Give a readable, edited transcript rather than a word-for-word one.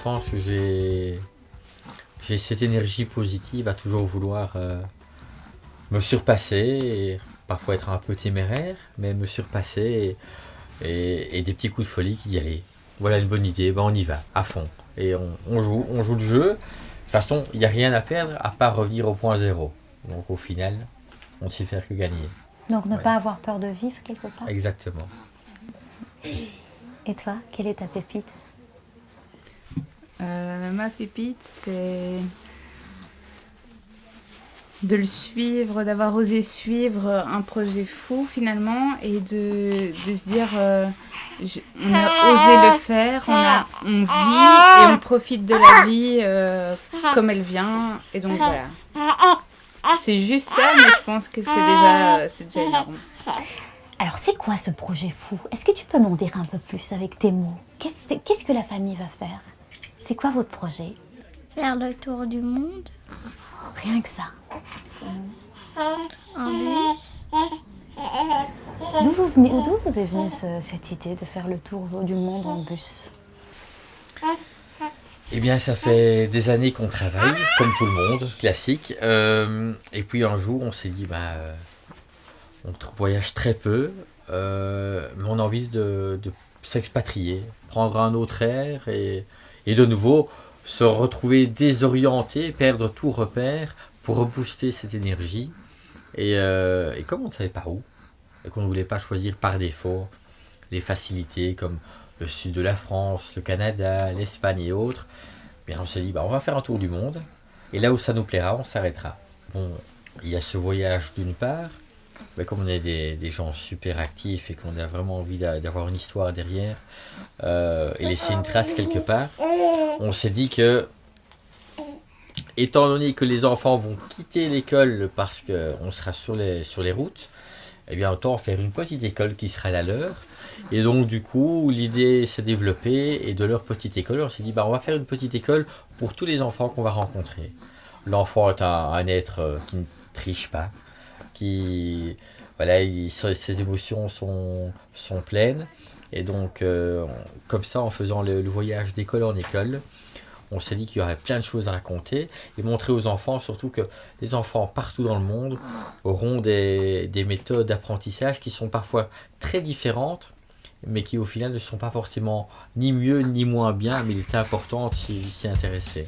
pense que j'ai cette énergie positive à toujours vouloir me surpasser, et parfois être un peu téméraire, mais me surpasser et des petits coups de folie qui disent allez, voilà une bonne idée, ben on y va, à fond. Et on joue le jeu. De toute façon, il n'y a rien à perdre à part revenir au point zéro. Donc au final, on ne sait faire que gagner. Donc ne Ouais. pas avoir peur de vivre quelque part. Exactement. Et toi, quelle est ta pépite? Ma pépite, c'est de le suivre, d'avoir osé suivre un projet fou finalement et de se dire on a osé le faire, on vit et on profite de la vie comme elle vient. Et donc voilà. C'est juste ça, mais je pense que c'est déjà énorme. Alors c'est quoi ce projet fou? Est-ce que tu peux m'en dire un peu plus avec tes mots? Qu'est-ce que la famille va faire? C'est quoi votre projet? Faire le tour du monde Rien que ça. en bus. D'où vous est venue cette idée de faire le tour du monde en bus? Eh bien, ça fait des années qu'on travaille, comme tout le monde, classique. Et puis un jour, on s'est dit, on voyage très peu, mais on a envie de s'expatrier, prendre un autre air et de nouveau se retrouver désorienté, perdre tout repère pour rebooster cette énergie. Et comme on ne savait pas où, et qu'on ne voulait pas choisir par défaut les facilités comme le sud de la France, le Canada, l'Espagne et autres, bien on s'est dit on va faire un tour du monde et là où ça nous plaira, on s'arrêtera. Bon, il y a ce voyage d'une part, mais comme on est des gens super actifs et qu'on a vraiment envie d'avoir une histoire derrière et laisser une trace quelque part, on s'est dit que étant donné que les enfants vont quitter l'école parce qu'on sera sur les routes, eh bien autant faire une petite école qui sera la leur. Et donc du coup, l'idée s'est développée et de leur petite école, on s'est dit on va faire une petite école pour tous les enfants qu'on va rencontrer. L'enfant est un être qui ne triche pas, qui ses émotions sont pleines. Et donc comme ça, en faisant le voyage d'école en école, on s'est dit qu'il y aurait plein de choses à raconter et montrer aux enfants, surtout que les enfants partout dans le monde auront des méthodes d'apprentissage qui sont parfois très différentes, mais qui au final ne sont pas forcément ni mieux ni moins bien, mais il est important de s'y intéresser.